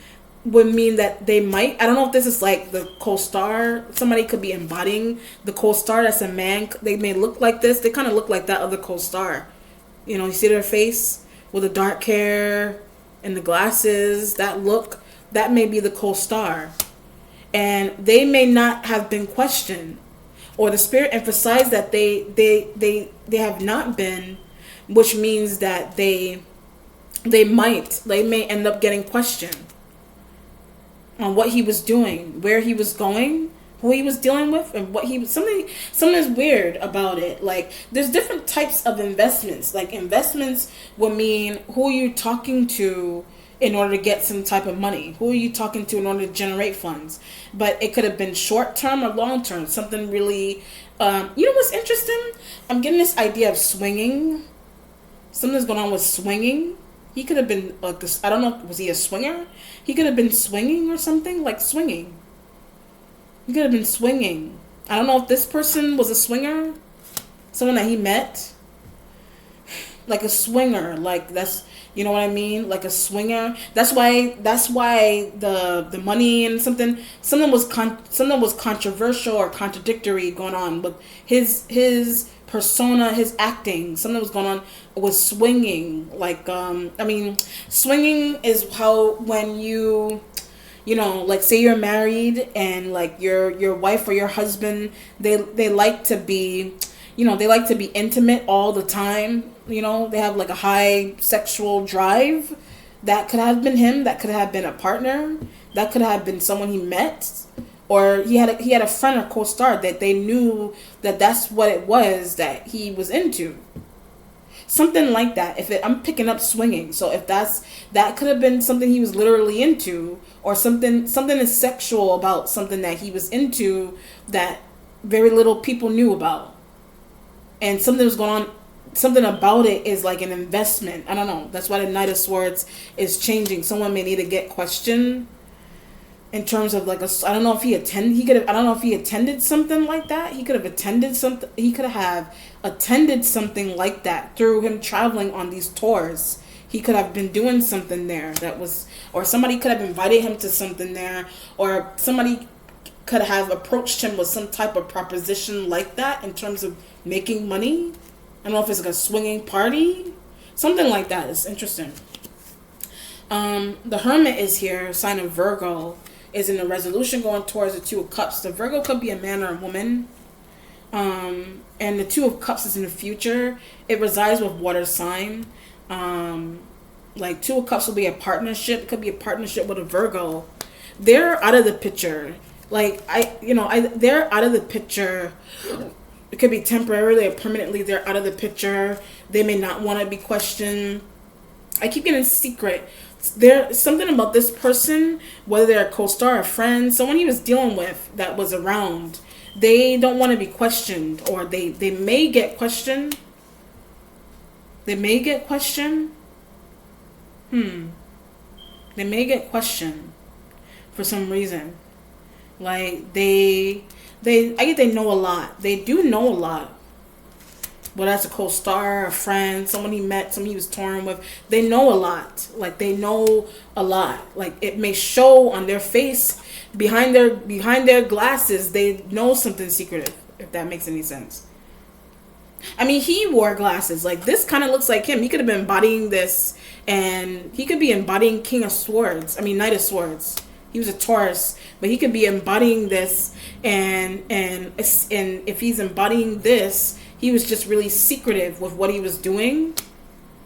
would mean that they might. I don't know if this is like the co-star. Somebody could be embodying the co-star. That's a man. They may look like this. They kind of look like that other co-star. You see their face with the dark hair and the glasses. That look, that may be the co-star. And they may not have been questioned. Or the spirit emphasized that they have not been, which means that they may end up getting questioned on what he was doing, where he was going, who he was dealing with, and what he was. Something is weird about it. Like there's different types of investments. Like investments will mean who are you talking to in order to get some type of money? Who are you talking to in order to generate funds? But it could have been short term or long term. Something really, what's interesting? I'm getting this idea of swinging. Something's going on with swinging. He could have been, I don't know, was he a swinger? He could have been swinging or something, like swinging. He could have been swinging. I don't know if this person was a swinger. Someone that he met. Like a swinger, like that's, you know what I mean? Like a swinger. That's why the money and something was controversial or contradictory going on with his persona, his acting. Something was going on with swinging. Like swinging is how when like say you're married and like your wife or your husband, they like to be intimate all the time. They have like a high sexual drive. That could have been him. That could have been a partner. That could have been someone he met, or he had a friend or co-star that they knew that's what it was that he was into. Something like that. I'm picking up swinging, so if that could have been something he was literally into, or something is sexual about something that he was into that very little people knew about, and something was going on. Something about it is like an investment. I don't know. That's why the Knight of Swords is changing. Someone may need to get questioned in terms of like I don't know if he attended something like that. He could have attended something. He could have attended something like that through him traveling on these tours. He could have been doing something there or somebody could have invited him to something there, or somebody could have approached him with some type of proposition like that in terms of making money. I don't know if it's like a swinging party. Something like that. It's interesting. The Hermit is here, sign of Virgo, is in the resolution going towards the Two of Cups. The Virgo could be a man or a woman. And the Two of Cups is in the future. It resides with water sign. Like Two of Cups will be a partnership. It could be a partnership with a Virgo. They're out of the picture. Like, they're out of the picture. It could be temporarily or permanently. They're out of the picture. They may not want to be questioned. I keep getting secret. There's something about this person, whether they're a co-star, a friend, someone he was dealing with that was around. They don't want to be questioned, or they may get questioned. They may get questioned. They may get questioned for some reason. Like I get they know a lot. They do know a lot. Whether that's a co-star, a friend, someone he met, someone he was touring with, they know a lot. Like they know a lot. Like it may show on their face, behind their glasses, they know something secretive. If that makes any sense. I mean, he wore glasses. Like this kind of looks like him. He could have been embodying this, and he could be embodying King of Swords. I mean, Knight of Swords. He was a Taurus, but he could be embodying this, and if he's embodying this, he was just really secretive with what he was doing.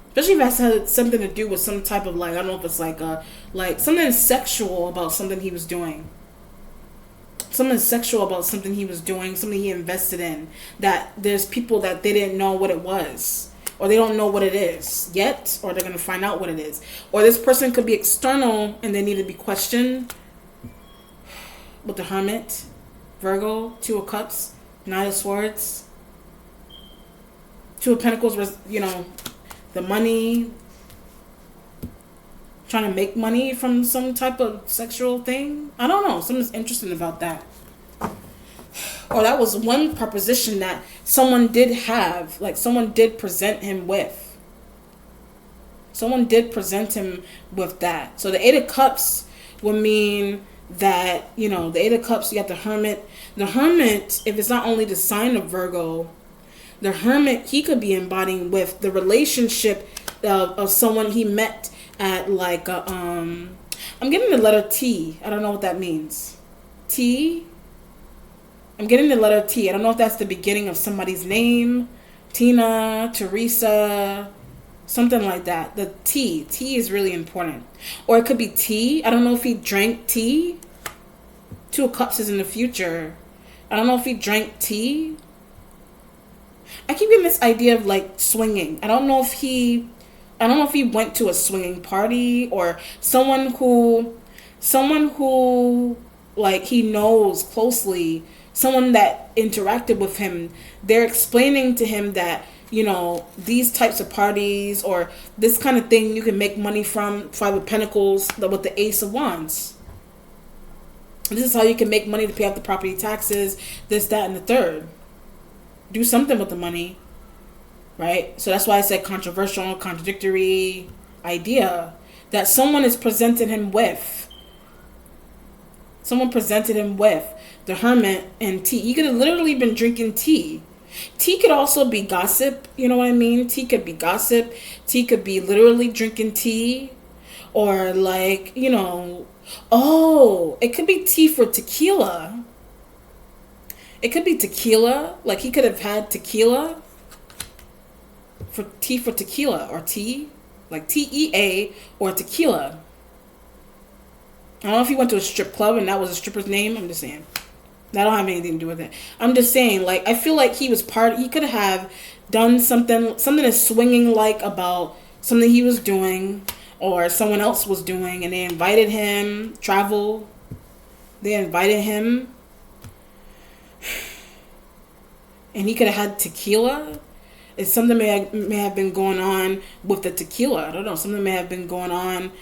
Especially if that had something to do with some type of, like, I don't know if it's like something sexual about something he was doing. Something sexual about something he was doing, something he invested in. That there's people that they didn't know what it was. Or they don't know what it is yet, or they're going to find out what it is. Or this person could be external and they need to be questioned. With the Hermit, Virgo, Two of Cups, Knight of Swords. Two of Pentacles was, the money, trying to make money from some type of sexual thing. I don't know. Something's interesting about that. Or that was one proposition that someone did have, like someone did present him with. Someone did present him with that. So the Eight of Cups would mean that, the Eight of Cups, you got the Hermit. The Hermit, if it's not only the sign of Virgo, the Hermit, he could be embodying with the relationship of someone he met at like I'm getting the letter T. I don't know what that means. T. I'm getting the letter T. I don't know if that's the beginning of somebody's name. Tina, Teresa, something like that. The T. T is really important. Or it could be tea. I don't know if he drank tea. Two of Cups is in the future. I don't know if he drank tea. I keep getting this idea of like swinging. I don't know if he went to a swinging party, or someone who like he knows closely, someone that interacted with him. They're explaining to him that, these types of parties or this kind of thing you can make money from. Five of Pentacles with the Ace of Wands. This is how you can make money to pay off the property taxes, this, that, and the third. Do something with the money, right? So that's why I said controversial, contradictory idea that someone is presenting him with. Someone presented him with the Hermit and tea. He could have literally been drinking tea. Tea could also be gossip, you know what I mean? Tea could be gossip. Tea could be literally drinking tea. Or like, it could be tea for tequila. It could be tequila. Like he could have had tequila for tequila, or tea, like TEA, or tequila. I don't know if he went to a strip club and that was a stripper's name. I'm just saying. That don't have anything to do with it. I'm just saying, like, I feel like he could have done something is swinging like about something he was doing or someone else was doing, and they invited him, travel. They invited him. And he could have had tequila. It's something may have been going on with the tequila. I don't know. Something may have been going on.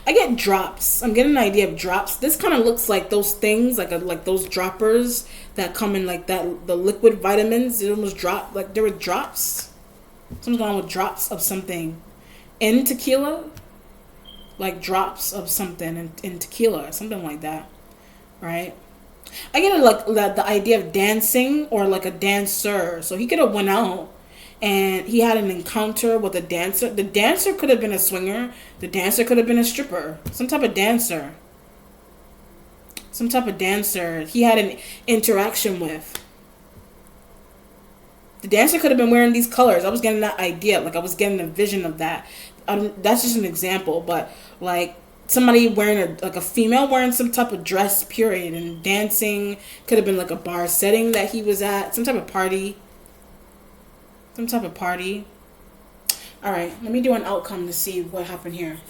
I get drops. I'm getting an idea of drops. This kind of looks like those things, like those droppers that come in like that, the liquid vitamins. It almost dropped. Like there were drops. Something going on with drops of something in tequila. Like drops of something in tequila. Something like that. Right? I get the idea of dancing or like a dancer. So he could have went out and he had an encounter with a dancer. The dancer could have been a swinger. The dancer could have been a stripper. Some type of dancer he had an interaction with. The dancer could have been wearing these colors. I was getting that idea. Like I was getting a vision of that. That's just an example. But like somebody wearing a female wearing some type of dress, period, and dancing. Could have been like a bar setting that he was at. Some type of party. All right, let me do an outcome to see what happened here.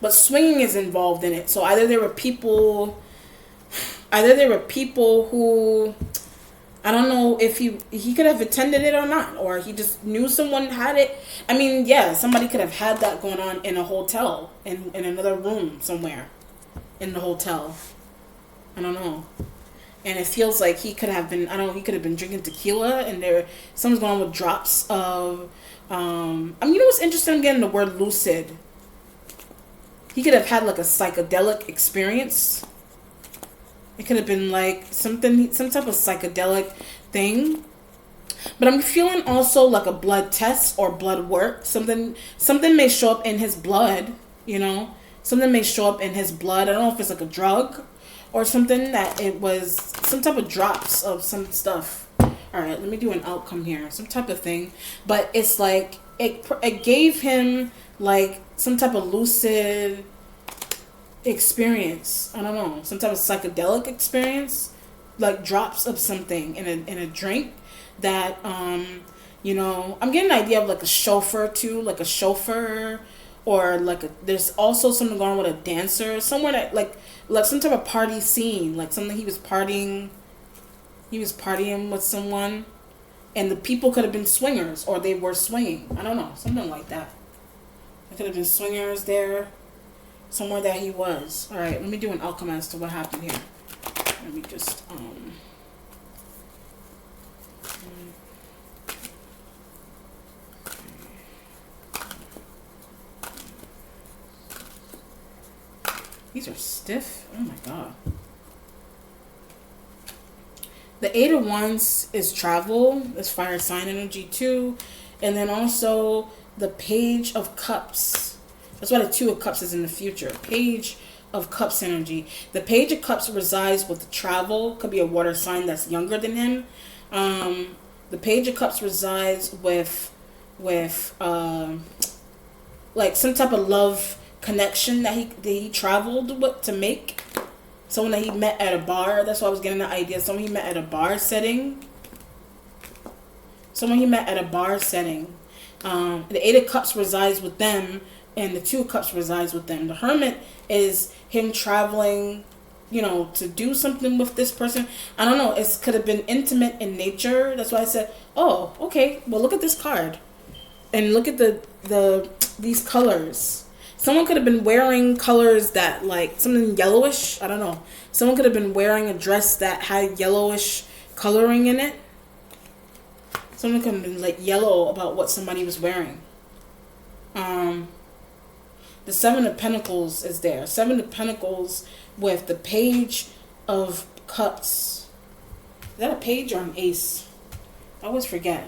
But swinging is involved in it. So either there were people who, I don't know if he could have attended it or not, or he just knew someone had it. I mean, yeah, somebody could have had that going on in a hotel, in another room somewhere, in the hotel. I don't know. And it feels like he could have been, I don't know, he could have been drinking tequila, and there something's going on with drops of I mean, you know what's interesting, again, the word lucid. He could have had like a psychedelic experience. It could have been like something, some type of psychedelic thing. But I'm feeling also like a blood test or blood work. Something may show up in his blood, you know. Something may show up in his blood. I don't know if it's like a drug or something, that it was some type of drops of some stuff. All right, let me do an outcome here. Some type of thing. But it's like it gave him like some type of lucid experience. I don't know, some type of psychedelic experience, like drops of something in a drink that you know, I'm getting an idea of like a chauffeur too, like a chauffeur, or like there's also something going on with a dancer somewhere, that like some type of party scene, like something he was partying with someone, and the people could have been swingers, or they were swinging. I don't know, something like that. There could have been swingers there, somewhere that he was. All right, let me do an outcome as to what happened here. Let me just these are stiff. Oh my god. The Eight of Wands is travel. It's fire sign energy too. And then also the Page of Cups. That's why the Two of Cups is in the future. Page of Cups energy. The Page of Cups resides with the travel. Could be a water sign that's younger than him. The Page of Cups resides with like some type of love connection that he traveled with to make. Someone that he met at a bar. That's why I was getting the idea. Someone he met at a bar setting. The Eight of Cups resides with them, and the Two of Cups resides with them. The Hermit is him traveling, you know, to do something with this person. I don't know. It could have been intimate in nature. That's why I said, oh, okay. Well, look at this card, and look at these colors. Someone could have been wearing colors that, like, something yellowish. I don't know. Someone could have been wearing a dress that had yellowish coloring in it. Someone could have been, like, yellow about what somebody was wearing. The Seven of Pentacles is there. Seven of Pentacles with the Page of Cups. Is that a page or an ace? I always forget.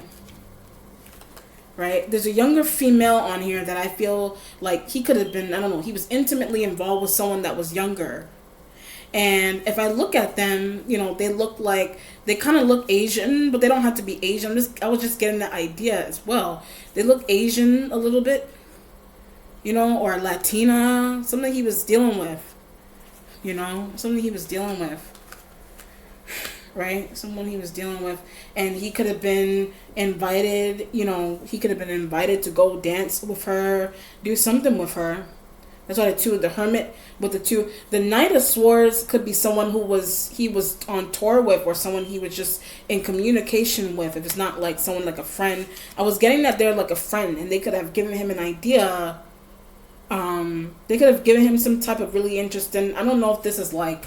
Right? There's a younger female on here that I feel like he could have been, I don't know, he was intimately involved with someone that was younger. And if I look at them, you know, they kind of look Asian, but they don't have to be Asian. I was just getting the idea as well. They look Asian a little bit, you know, or Latina, something he was dealing with, you know, right? Someone he was dealing with, and he could have been invited, you know, to go dance with her, do something with her. That's why the Hermit with the two. The Knight of Swords could be someone he was on tour with, or someone he was just in communication with. If it's not like someone like a friend, I was getting that they're like a friend, and they could have given him an idea. They could have given him some type of really interesting, I don't know if this is like,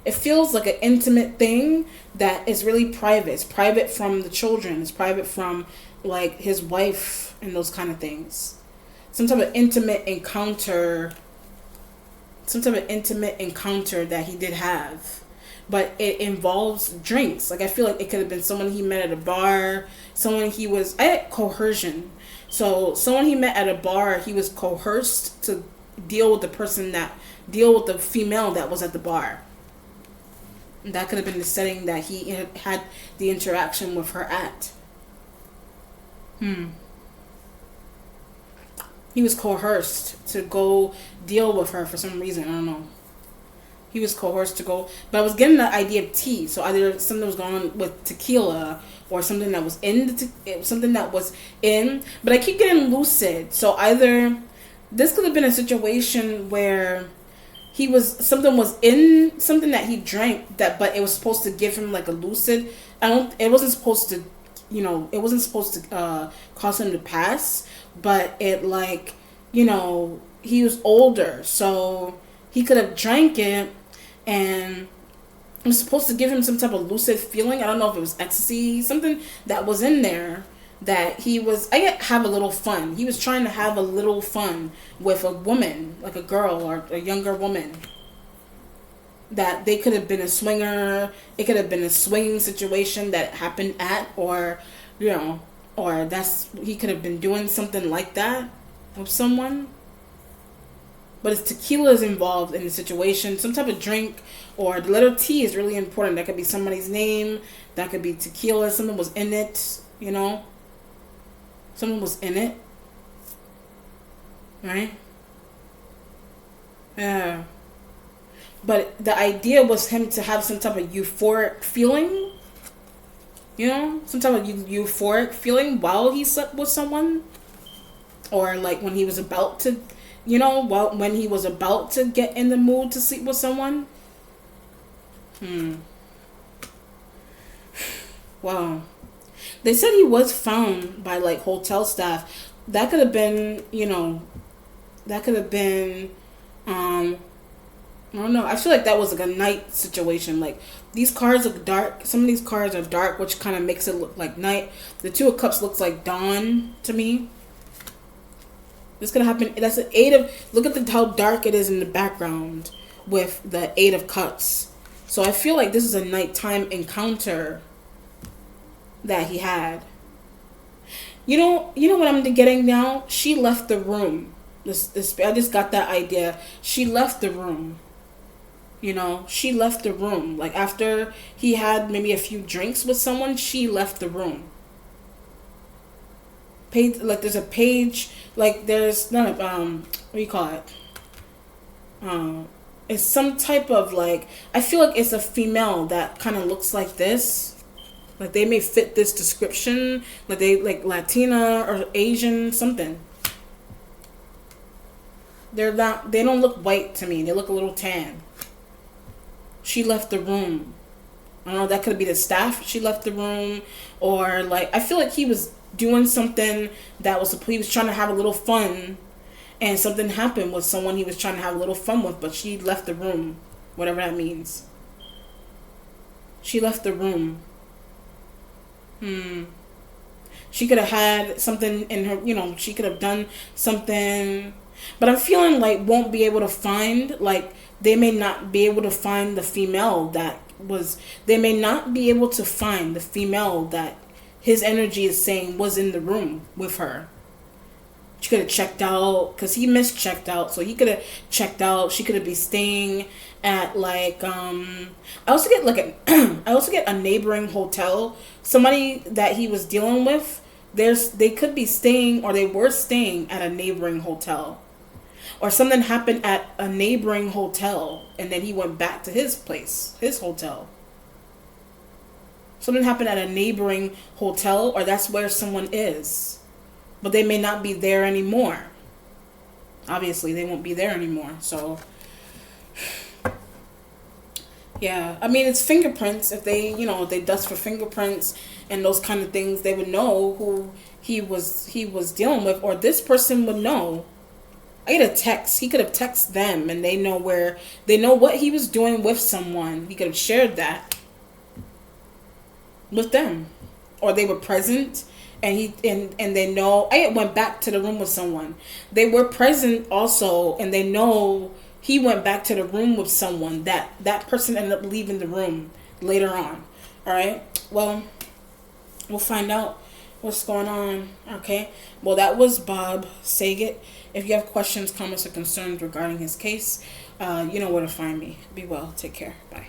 it feels like an intimate thing that is really private. It's private from the children. It's private from like his wife and those kind of things. Some type of intimate encounter that he did have. But it involves drinks. Like, I feel like it could have been someone he met at a bar. I had coercion. So someone he met at a bar, he was coerced to deal with the female that was at the bar. That could have been the setting that he had the interaction with her at. He was coerced to go deal with her for some reason. I don't know. He was coerced to go. But I was getting the idea of tea. So either something was going on with tequila, or something that was in. But I keep getting lucid. So either this could have been a situation where he was something was in something that he drank that, but it was supposed to give him like a lucid. I don't. It wasn't supposed to, it wasn't supposed to cause him to pass, but it like, he was older, so he could have drank it, and it was supposed to give him some type of lucid feeling. I don't know if it was ecstasy, something that was in there that he was. I get have a little fun. He was trying to have a little fun with a woman, like a girl or a younger woman. That they could have been a swinger. It could have been a swinging situation that happened at, or or he could have been doing something like that with someone. But if tequila is involved in the situation, some type of drink, or the letter T is really important. That could be somebody's name. That could be tequila. Something was in it, Someone was in it. Right? Yeah. But the idea was him to have some type of euphoric feeling. Some type of euphoric feeling while he slept with someone. Or like when he was about to, when he was about to get in the mood to sleep with someone. Wow. They said he was found by like hotel staff. That could have been, I don't know. I feel like that was like a night situation. Like, these cars look dark. Some of these cars are dark, which kind of makes it look like night. The Two of Cups looks like dawn to me. This could happen. That's an Eight of... Look at how dark it is in the background with the Eight of Cups. So I feel like this is a nighttime encounter that he had. You know what I'm getting now? She left the room. I just got that idea. She left the room. She left the room. Like, after he had maybe a few drinks with someone, she left the room. Like, there's a page, like, there's not a, what do you call it? It's some type of, like, I feel like it's a female that kind of looks like this. Like, they may fit this description. Like, like, Latina or Asian, something. They don't look white to me. They look a little tan. She left the room. I don't know, that could be the staff. She left the room. Or, like, I feel like he was doing something he was trying to have a little fun, and something happened with someone he was trying to have a little fun with, but she left the room. Whatever that means. She left the room. She could have had something in her, she could have done something. But I'm feeling like won't be able to find, like, they may not be able to find the female they may not be able to find the female that his energy is saying was in the room with her. She could have checked out, because he mischecked out, so he could have checked out. She could have been staying at, like, I also get a neighboring hotel. Somebody that he was dealing with, they could be staying, or they were staying at a neighboring hotel. Or something happened at a neighboring hotel, and then he went back to his place, his hotel. Something happened at a neighboring hotel, or that's where someone is. But they may not be there anymore. Obviously, they won't be there anymore. So, yeah. I mean, it's fingerprints. If they dust for fingerprints and those kind of things, they would know who he was dealing with, or this person would know. I get a text. He could have texted them, and they know what he was doing with someone. He could have shared that with them, or they were present, and they know. I went back to the room with someone. They were present also, and they know he went back to the room with someone. That person ended up leaving the room later on. All right. Well, we'll find out what's going on. Okay. Well, that was Bob Saget. If you have questions, comments, or concerns regarding his case, you know where to find me. Be well. Take care. Bye.